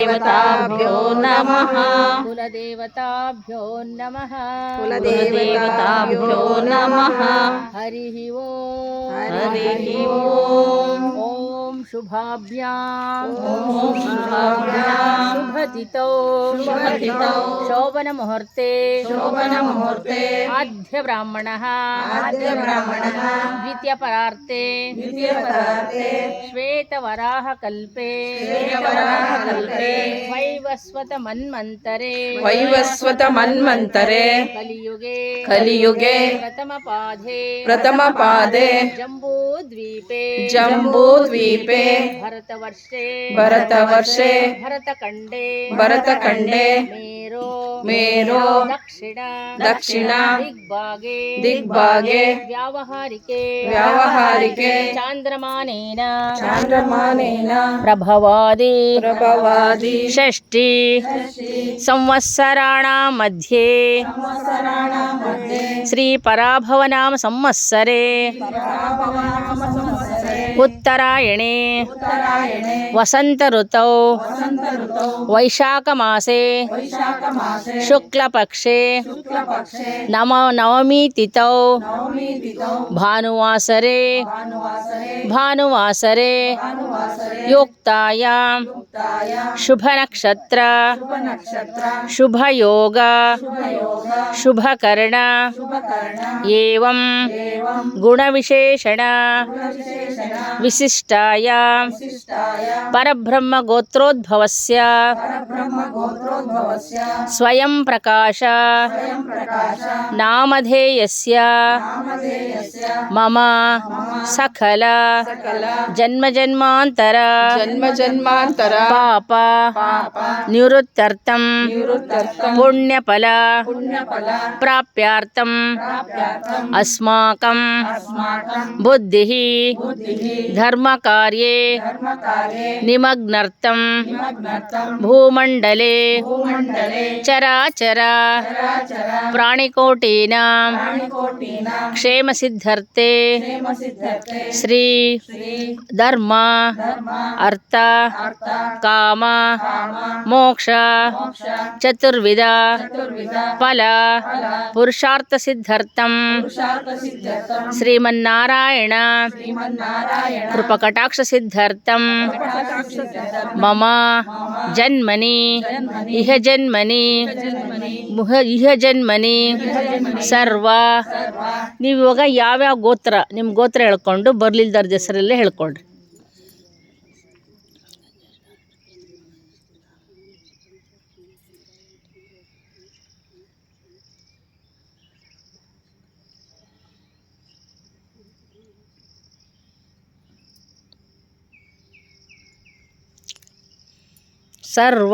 देवताभ्यो नमः। कुलदेवताभ्यो नमः। कुलदेवताभ्यो नमः। हरिः ओम्। हरिः ओम्। ॐ शुभाभ्याम् शुभतिथौ शोभनमुहूर्ते आद्य ब्राह्मणः द्वितीयपरार्ते श्वेतवराहकल्पे वैवस्वत मन्वन्तरे कलियुगे प्रथमपादे जम्बूद्वीपे भरतवर्षे भरतखण्डे मेरो दक्षिण दिग्भागे व्यावहारिके चान्द्रमानेन प्रभवादि षष्ठी संवत्सराणां मध्ये श्रीपराभवनाम संवत्सरे उत्तरायणे वसंत ऋतौ वैशाखमासे शुक्लपक्षे नवमी तिथौ भानुवासरे युक्तायां शुभनक्षत्र शुभयोग शुभकर्ण एवं गुणविशेषण विशिष्टायां परब्रह्मगोत्रोद्भवस्य स्वयं प्रकाश नामधेयस्य मम सकल जन्मजन्मांतर पाप निवृत्त्यर्थं पुण्यफल प्राप्यार्थं अस्माकं बुद्धिः धर्मकार्ये निमग्नार्थं भूमण्डले चराचर प्राणिकोटीनां क्षेमसिद्ध्यर्थे श्री धर्म अर्थ काम मोक्ष चतुर्विध फल पुरुषार्थ सिद्ध्यर्थं श्रीमन्नारायण कृपकटाक्ष सिद्ध्यर्थं मम जन्मनि इह जन्मनि ಸರ್ವ ನೀವು ಇವಾಗ ಯಾವ್ಯಾವ ಗೋತ್ರ ನಿಮ್ಮ ಗೋತ್ರ ಹೇಳ್ಕೊಂಡು ಬರ್ಲಿಲ್ದಾರ್ದ ಹೆಸರಲ್ಲೇ ಹೇಳ್ಕೊಳ್ರಿ. सर्व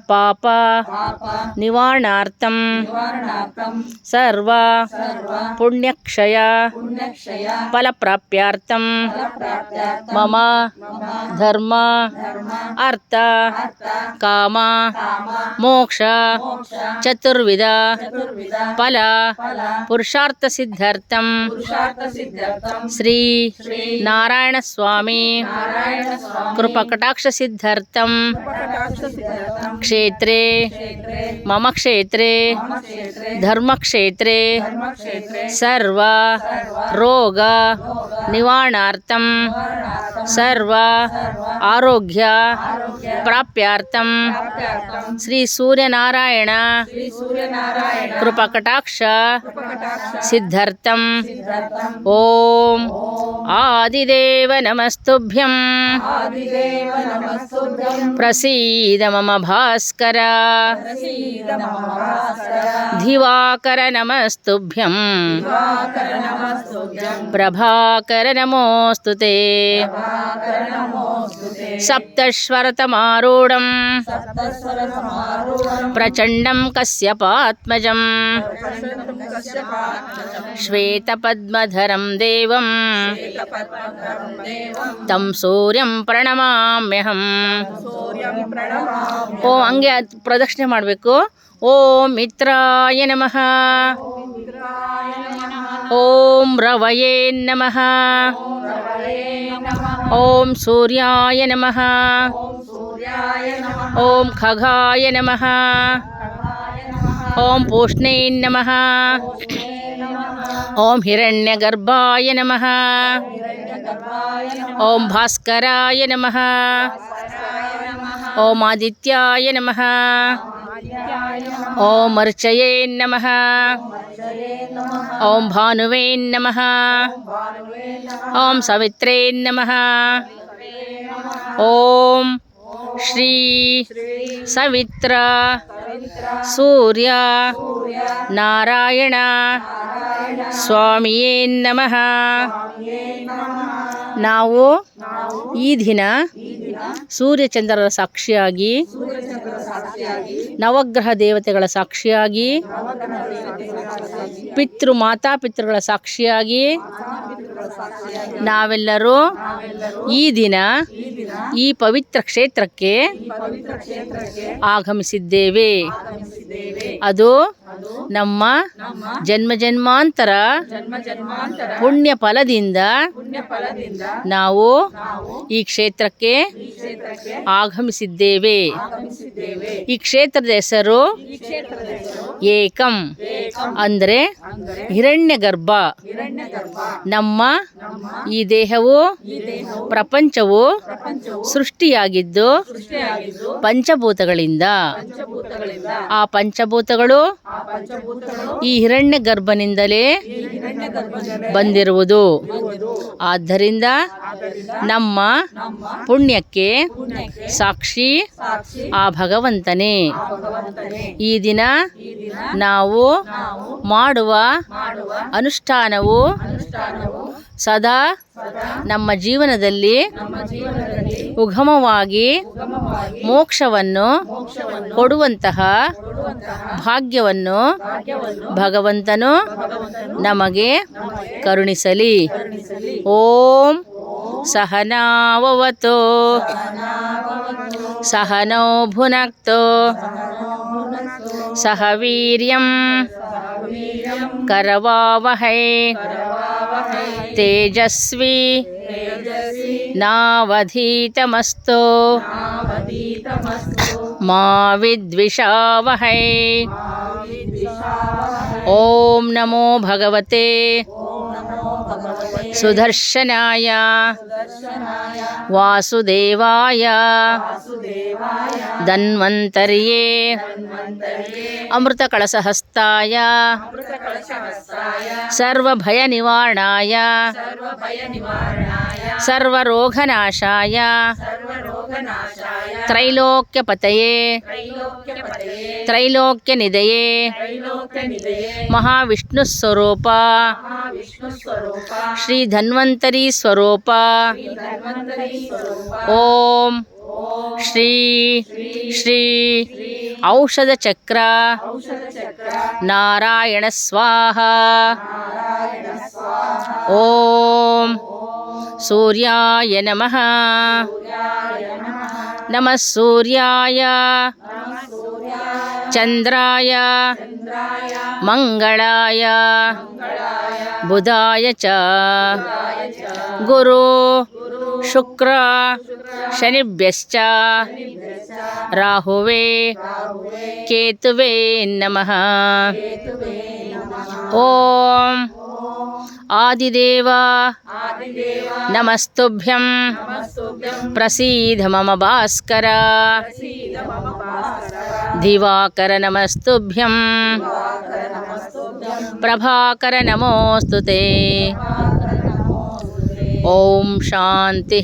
पाप निवारणार्थं सर्व पुण्यक्षय फलप्राप्त्यार्थं मम धर्म अर्थ काम मोक्ष चतुर्विध फल पुरुषार्थ सिद्ध्यर्थं श्री नारायण स्वामी कृपकटाक्ष सिद्ध्यर्थं क्षेत्रे मम क्षेत्रे धर्मक्षेत्रे सर्व रोग निवारणार्थं सर्व आरोग्य प्राप्त्यार्थं श्री सूर्यनारायण कृपकटाक्ष सिद्ध्यर्थं ओम आदिदेव नमस्तुभ्यं प्रसीद मम भास्कर दिवाकर नमस्तुभ्यं प्रभाकर नमोस्तुते सप्तस्वरतमारूढं प्रचण्डं कश्यपात्मजं श्वेतपद्मधरं देवं तं सूर्यं प्रणमाम्यहं. ಓಂ ಹಂಗೆ ಪ್ರದಕ್ಷಿಣೆ ಮಾಡಬೇಕು. ಓಂ ಮಿತ್ರಾಯ ನಮಃ, ಓಂ ರವಯೇ ನಮಃ, ಓಂ ಸೂರ್ಯಾಯ ನಮಃ, ಓಂ ಖಗಾಯ ನಮಃ ಓಂ ಪೂಷ್ಣೇ ನಮಃ ಓಂ ಹಿರಣ್ಯಗರ್ಭಾಯ ನಮಃ ಓಂ ಭಾಸ್ಕರಾಯ ನಮಃ ಓಂ ಆದಿತ್ಯಾಯ ನಮಃ ಓಂ ಅರ್ಚಯೇ ನಮಃ ಓಂ ಭಾನುವೇ ನಮಃ ಓಂ ಸವಿತ್ರೇ ನಮಃ ಓಂ ಶ್ರೀ ಸವಿತ್ರ ಸೂರ್ಯ ನಾರಾಯಣ ಸ್ವಾಮಿಯೇ ನಮಃ. ನಾವು ಈ ದಿನ ಸೂರ್ಯಚಂದ್ರರ ಸಾಕ್ಷಿಯಾಗಿ, ನವಗ್ರಹ ದೇವತೆಗಳ ಸಾಕ್ಷಿಯಾಗಿ, ಮಾತಾಪಿತೃಗಳ ಸಾಕ್ಷಿಯಾಗಿ ನಾವೆಲ್ಲರೂ ಈ ದಿನ ಈ ಪವಿತ್ರ ಕ್ಷೇತ್ರಕ್ಕೆ ಆಗಮಿಸಿದ್ದೇವೆ. ಅದು ನಮ್ಮ ಜನ್ಮಾಂತರ ಪುಣ್ಯ ಫಲದಿಂದ ನಾವು ಈ ಕ್ಷೇತ್ರಕ್ಕೆ ಆಗಮಿಸಿದ್ದೇವೆ. ಈ ಕ್ಷೇತ್ರದ ಹೆಸರು ಏಕಂ ಅಂದರೆ ಹಿರಣ್ಯಗರ್ಭ. ನಮ್ಮ ಈ ದೇಹವು ಪ್ರಪಂಚವು ಸೃಷ್ಟಿಯಾಗಿದ್ದು ಪಂಚಭೂತಗಳಿಂದ. ಆ ಪಂಚಭೂತಗಳು ಈ ಹಿರಣ್ಯ ಗರ್ಭನಿಂದಲೇ ಬಂದಿರುವುದು. ಆದ್ದರಿಂದ ನಮ್ಮ ಪುಣ್ಯಕ್ಕೆ ಸಾಕ್ಷಿ ಆ ಭಗವಂತನೇ. ಈ ದಿನ ನಾವು ಮಾಡುವ ಅನುಷ್ಠಾನವು ಸದಾ ನಮ್ಮ ಜೀವನದಲ್ಲಿ ಉಗಮವಾಗಿ ಮೋಕ್ಷವನ್ನು ಕೊಡುವಂತಹ ಭಾಗ್ಯವನ್ನು ಭಗವಂತನು ನಮಗೆ ಕರುಣಿಸಲಿ. ಓಂ ಸಹನಾವವತು ಸಹನೋ ಭುನಕ್ತು ಸಹ ವೀರ್ಯಂ ಕರವಾವಹೈ ತೇಜಸ್ವಿ ನಾವಧೀತಮಸ್ತು ಮಾ ವಿದ್ವಿಷಾವಹೈ. ಓಂ ನಮೋ ಭಗವತೆ ಸುದರ್ಶನಾಯ ವಾಸುದೇವಾಯ ಧನ್ವಂತರ್ಯೇ ಅಮೃತಕಳಸಹಸ್ತಾಯ ಸರ್ವಭಯನಿವಾರಣಾಯ ಸರ್ವರೋಗನಾಶಾಯ ತ್ರೈಲೋಕ್ಯಪತಯೇ ತ್ರೈಲೋಕ್ಯನಿಧಯೇ ಮಹಾವಿಷ್ಣುಸ್ವರೂಪ ಶ್ರೀ ಧನ್ವಂತರಿ ಸ್ವರೂಪ. ಓಂ ಶ್ರೀ ಶ್ರೀ ಔಷಧ ಚಕ್ರ ನಾರಾಯಣ ಸ್ವಾಹ. ಓಂ ಸೂರ್ಯಾಯ ನಮಃ ನಮಃ ಸೂರ್ಯಾಯ ಚಂದ್ರಾಯ ಮಂಗಳಾಯ ಬುಧಾಯ ಚ ಗುರು ಶುಕ್ರ ಶನಿಭ್ಯಶ್ಚ ರಾಹುವೇ ಕೇತುವೇ ನಮಃ. ಓಂ ಆದಿದೇವ ನಮಸ್ತುಭ್ಯಂ ಪ್ರಸೀದ ಮಮ ಭಾಸ್ಕರ. ದಿವಾಕರ ನಮಸ್ತುಭ್ಯಂ ಪ್ರಭಾಕರ ನಮೋಸ್ತುತೆ. ಓಂ ಶಾಂತಿ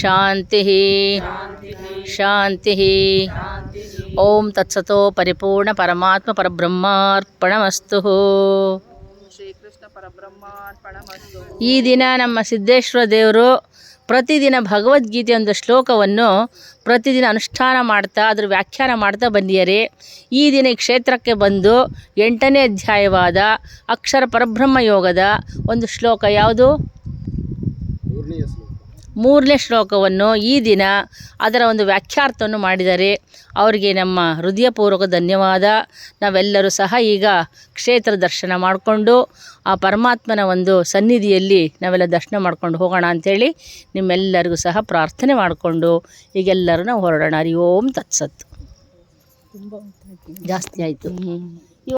ಶಾಂತಿ ಶಾಂತಿ. ಓಂ ತತ್ಸತೋ ಪರಿಪೂರ್ಣ ಪರಮಾತ್ಮ ಪರಬ್ರಹ್ಮಾರ್ಪಣಮಸ್ತು. ಈ ದಿನ ನಮ್ಮ ಸಿದ್ದೇಶ್ವರ ದೇವರು ಪ್ರತಿದಿನ ಭಗವದ್ಗೀತೆ ಒಂದು ಶ್ಲೋಕವನ್ನು ಪ್ರತಿದಿನ ಅನುಷ್ಠಾನ ಮಾಡ್ತಾ ಅದರ ವ್ಯಾಖ್ಯಾನ ಮಾಡ್ತಾ ಬಂದಿದ್ದಾರೆ. ಈ ದಿನ ಈ ಕ್ಷೇತ್ರಕ್ಕೆ ಬಂದು 8ನೇ ಅಧ್ಯಾಯವಾದ ಅಕ್ಷರ ಪರಬ್ರಹ್ಮ ಯೋಗದ ಒಂದು ಶ್ಲೋಕ ಯಾವುದು? ಮೂರನೇ ಶ್ಲೋಕವನ್ನು ಈ ದಿನ ಅದರ ಒಂದು ವ್ಯಾಖ್ಯಾರ್ಥವನ್ನು ಮಾಡಿದ್ದಾರೆ. ಅವರಿಗೆ ನಮ್ಮ ಹೃದಯಪೂರ್ವಕ ಧನ್ಯವಾದ. ನಾವೆಲ್ಲರೂ ಸಹ ಈಗ ಕ್ಷೇತ್ರ ದರ್ಶನ ಮಾಡಿಕೊಂಡು ಆ ಪರಮಾತ್ಮನ ಒಂದು ಸನ್ನಿಧಿಯಲ್ಲಿ ನಾವೆಲ್ಲ ದರ್ಶನ ಮಾಡ್ಕೊಂಡು ಹೋಗೋಣ ಅಂಥೇಳಿ ನಿಮ್ಮೆಲ್ಲರಿಗೂ ಸಹ ಪ್ರಾರ್ಥನೆ ಮಾಡಿಕೊಂಡು ಈಗೆಲ್ಲರೂ ನಾವು ಹೊರಡೋಣ. ಹರಿ ಓಂ ತತ್ಸತ್. ಜಾಸ್ತಿ ಆಯಿತು.